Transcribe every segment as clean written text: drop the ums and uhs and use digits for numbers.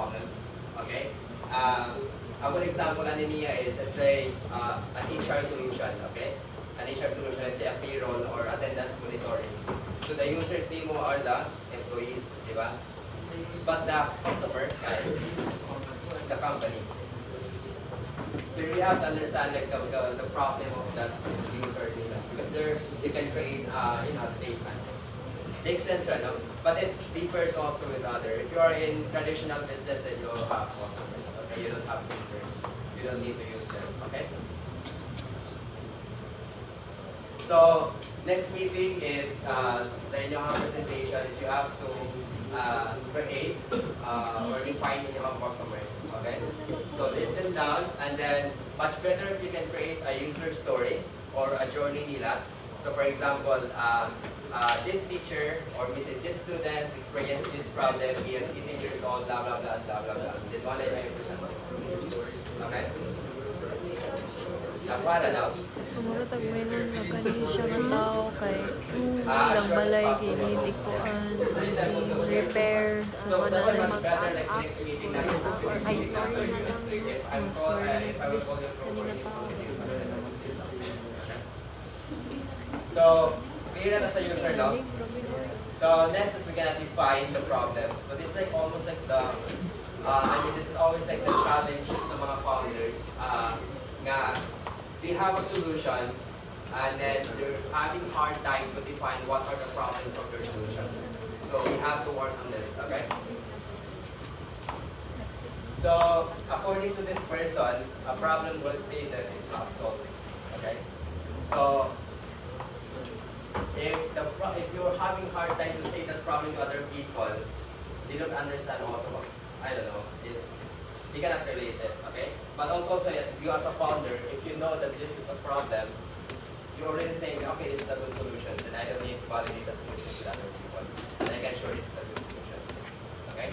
problem. Okay? A good example Aninia is, let's say, an HR solution. Okay? An HR solution, let's say a payroll or attendance monitoring. So the users name mo are the employees, di ba? But the customer, guys, the company. So you really have to understand like the problem of that user nila, because you can create a statement. Makes sense, right? No? But it differs also with other. If you are in traditional business, then you have customers. Okay, you don't have to. You don't need to use them. Okay. So next meeting is sa inyong presentation is you have to create or define inyong customers. Okay. So list them down, and then much better if you can create a user story or a journey nila. So for example, this teacher or this students experienced this problem. He is 18 years old. Blah blah blah blah blah blah. Then 100% okay. Para daw. Sumuro tagmenon na kani siya nga tao kay ilang balay kiniti koan repair sa So that's mga much better like next meeting na rin. ay story na lang If I will call your kanina tao. So clear na sa user now. So next is we're gonna define the problem. So this is like almost like the this is always like the challenge sa mga founders nga they have a solution and then they're having hard time to define what are the problems of their solutions. So we have to work on this, okay? So according to this person, a problem well stated is not solved. Okay? So if you're having hard time to say that problem to other people, they don't understand also. I don't know. You cannot relate it, okay? But also you as a founder, if you know that this is a problem, you already think, okay, this is a good solution, and I don't need to validate the solution with other people. And I can show this is a good solution. Okay?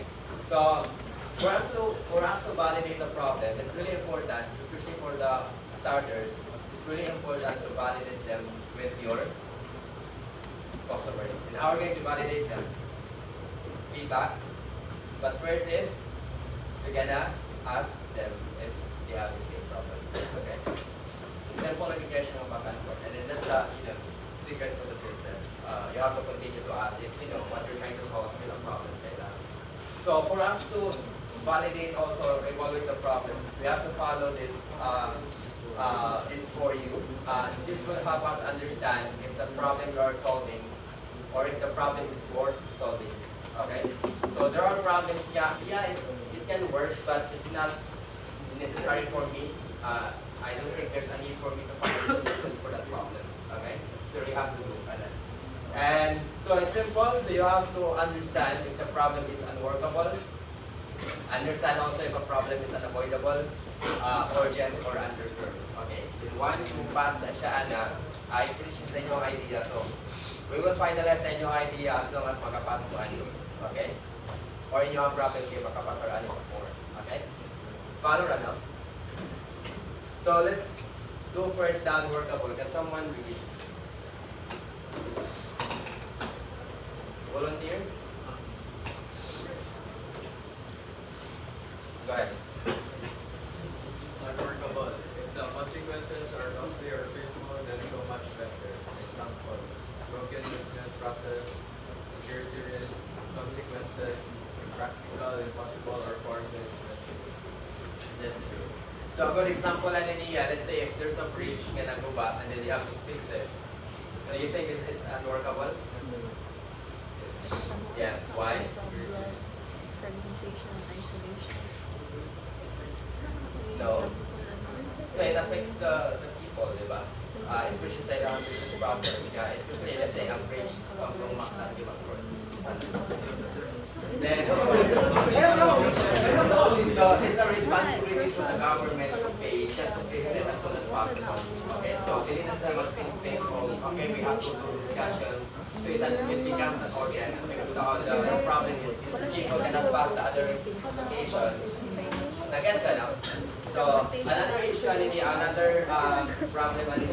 So for us to validate the problem, it's really important, especially for the starters, it's really important to validate them with your customers. And how are we going to validate them? Feedback. But first is, we're gonna ask them if they have the same problem. Okay? Simple application of back and forth. And then that's the secret for the business. You have to continue to ask if what you're trying to solve is still a problem. So for us to validate also evaluate the problems, we have to follow this this for you. This will help us understand if the problem we are solving or if the problem is worth solving. Okay? So there are problems, yeah, it can work, but it's not necessary for me. I don't think there's a need for me to find a solution for that problem. Okay? So you have to do that. And so it's simple, so you have to understand if the problem is unworkable, understand also if a problem is unavoidable, urgent, or underserved. Okay? Then once you pass na siya na, i-finish sa inyong idea. So we will finalize sa inyong idea as long as makapasok mo ano. Okay? Or inyong problem kayo makapasok ano sa 4. Okay? Follow na, no? So let's do first the unworkable. Can someone read? Volunteer? Go ahead. Unworkable. If the consequences are costly or painful, then so much better. Examples: broken business process, security risk, consequences, impractical, impossible, or foreign expensive. That's true. So a good example na niya, let's say if there's a breach nga naguba and then you have to fix it. Do you think it's unworkable? Yes. Why? Fragmentation and isolation. No. No, it affects the people, di ba? Especially sa ilang business process nga, especially let's say ang breach of yung makna, di ba? Then, so it's a responsibility for the government to pay just to fix it as soon as possible. Okay, so hindi na sila mag-think okay, we have to do discussions. So it becomes an organ because the problem is people cannot pass the other applications. Nag-gets na? So another issue, another problem, another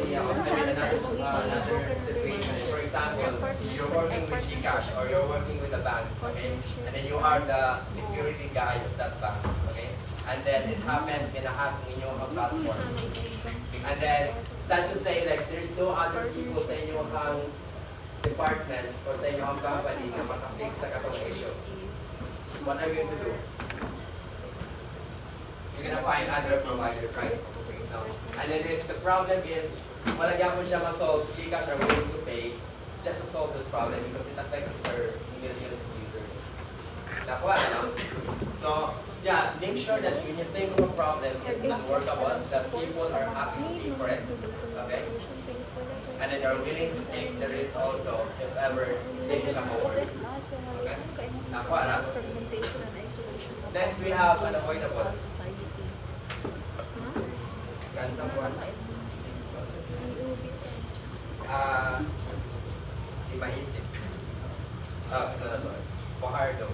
situation is, for example, you're working with GCash or you're working with a bank, okay, and then you are the security guy of that bank. and then it happened in a hack in your platform. And then, sad to say, like, there's no other people sa inyong department or sa inyong company na makafix sa katong issue. What are you going to do? You're gonna find other providers, right? No. And then if the problem is, wala gyapon siya ma-solve, Gcash are willing to pay just to solve this problem because it affects their millions of users. Nakuha, no? So, yeah, make sure that when you think of a problem, it's unworkable, that people are happy to pay for it, okay? And then they're willing to take the risk also if ever hindi siya ma-work. Okay? Nakuha na? Next, we have unavoidable. Can someone? Di maisip. Sorry. Fajardo.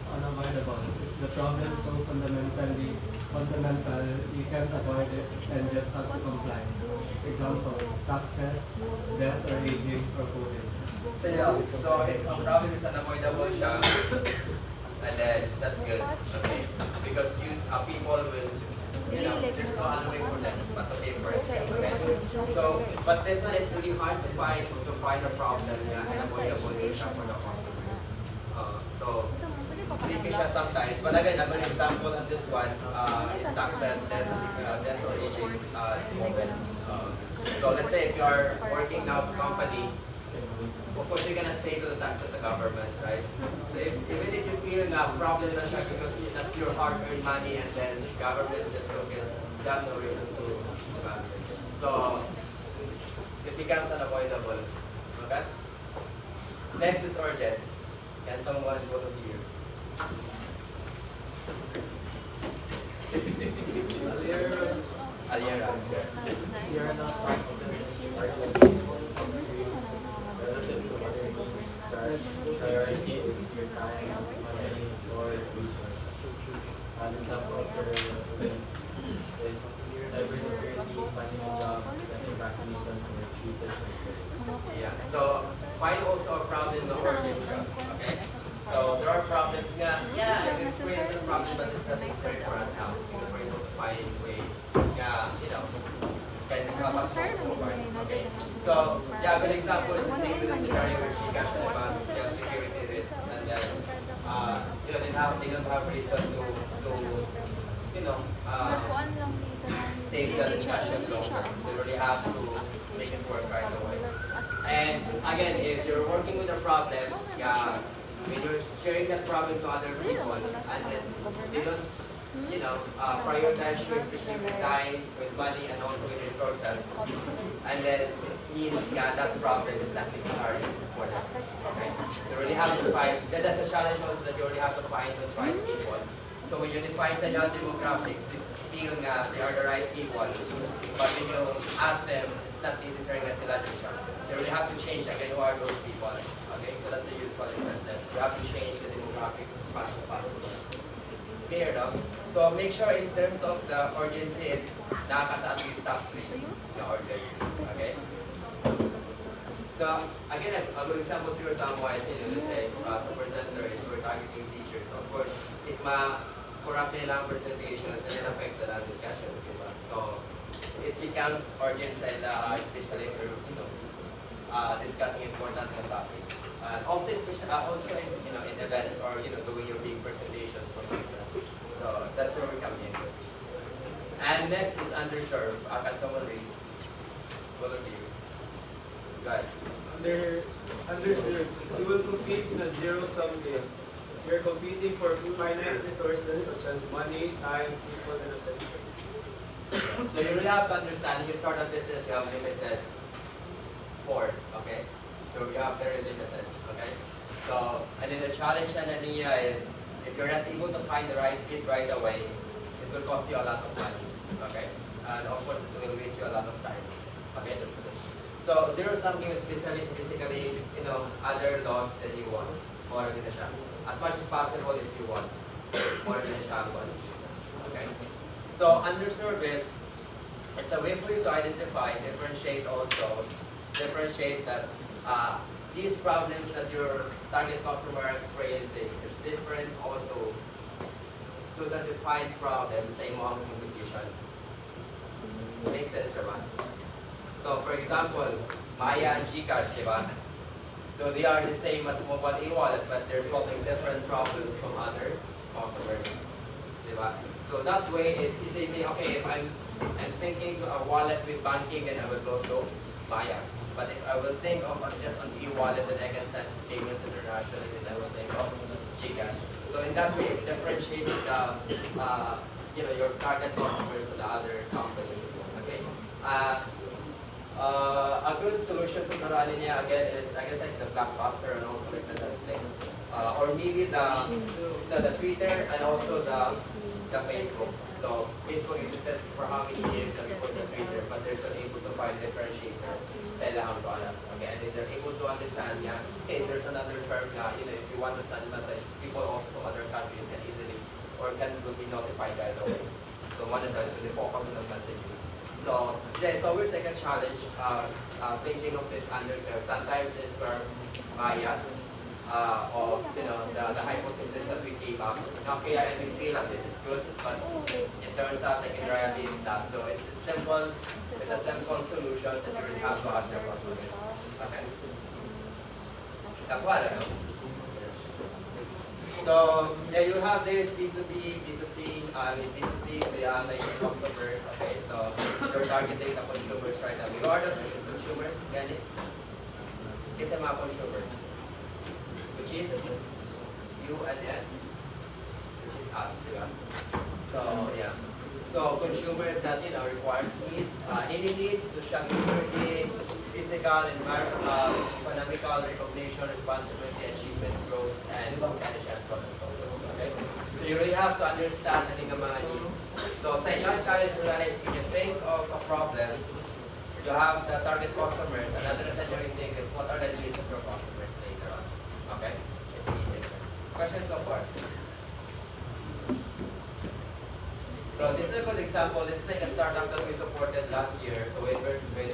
Unavoidable. Is the problem so fundamental, you can't avoid it and just have to comply? Examples, taxes, debt or aging, or COVID. Yeah. So if a problem is unavoidable siya, and then that's good, okay? Because people will, there's no other way for them but to pay for it, okay? So, but this one is really hard to find a problem na unavoidable siya for the customers. So, tricky siya sometimes. But again, a good example on this one is taxes, debt or aging, COVID. So let's say if you are working now as a company, of course you cannot say to the taxes the government, right? So even if you feel na problem na siya because that's your hard-earned money and then the government just took it, you have no reason to manage it. So it becomes unavoidable. Okay? Next is urgent. Can someone volunteer? Aliera. You're not part of the priority is your time, money, or resources. An example for is cybersecurity, finding a job, getting vaccinated, or treated. Yeah. So find also a problem na urgent siya. Okay? So there are problems nga, yeah, I've experienced a problem, but it's not necessary for us now because we're able to find a way na, can help us move forward. Okay? So, yeah, a good example is the same with the scenario where she got about security risk and then, they don't have reason to take the discussion longer. So you really have to make it work right away. And again, if you're working with a problem, when you're sharing that problem to other people, and then they don't, prioritize you, especially with time, with money, and also with resources, and then it means that problem is not necessary for them. Okay? So you really have to find, that's a challenge also that you really have to find those right people. So when you define sa your demographics, you feel nga they are the right people, but when you ask them, it's not necessary nga sila din siya. You really have to change again who are those people. Okay, so that's a useful investment. You have to change the demographics as fast as possible. Clear, no? So make sure in terms of the urgency, it's nakaka at least top 3 the urgency. Okay? So again, a good example here somewhere is, let's say, sa presenter is we're targeting teachers. So of course, if ma-corrupt nila ang presentations, then it affects the discussions, diba? So it becomes urgent sa especially if you're, discussing important topic. And also, especially in events or doing your big presentations for business. So that's where we come in. And next is underserved. Can someone read? Volunteer. Go ahead. Underserved. You will compete in a zero-sum game. You're competing for finite resources such as money, time, people, and attention. So you really have to understand, when you start a business, you have limited board, okay? So you have very limited, okay? So, and then the challenge na niya is, if you're not able to find the right fit right away, it will cost you a lot of money, okay? And of course, it will waste you a lot of time, okay? So, zero-sum game is basically, other loss than you want. More than siya. As much as possible is you want. More than siya ang business, okay? So, underserved is, it's a way for you to identify, differentiate that these problems that your target customer are experiencing is different also to the defined problem sa imong competition. Make sense naman? So for example, Maya and Gcash, di ba? Though they are the same as mobile e-wallet, but they're solving different problems from other customers. Di ba? So that way it's easy. Okay, if I'm thinking a wallet with banking, then I will go to Maya. But if I will think of just an e-wallet that I can send payments internationally, then I will think of Gcash. So in that way, it differentiates the your target customers to the other companies. Okay. A good solution siguro niya again is I guess like the Blockbuster and also like the Netflix, or maybe the Twitter and also the Facebook. So Facebook existed for how many years and for the Twitter, but they're still able to find differentiator sa ilang product. Okay, and they're able to understand nga, hey, there's another serve nga, if you want to send message, people also from other countries can easily or will be notified right away. So one is actually focus on the messaging. So yeah, it's always like a challenge thinking of this underserved. Sometimes it's where bias of the hypothesis that we came up. Okay, and we feel that this is good, but it turns out like in reality it's not. So it's simple. It's a simple solution that you will have to ask your customers. Okay. So yeah, you have this B2B, B2C, B2C, so you have like your customers, okay, so you're targeting the consumers right now. You are the consumer, ganit. It's a mga consumer, which is you and S, which is us, diba? So yeah, so consumers that require needs, any needs, social security, physical, environmental, economical, recognition, responsibility, achievement, growth, and and so on and so forth. Okay? So you really have to understand the mga needs. So sa inyo, challenge mo na is when you think of a problem, you have the target customers. Another sa inyo think is what are the needs of your customers later on. Okay? Questions so far? So this is a good example. This is like a startup that we supported last year. So we invested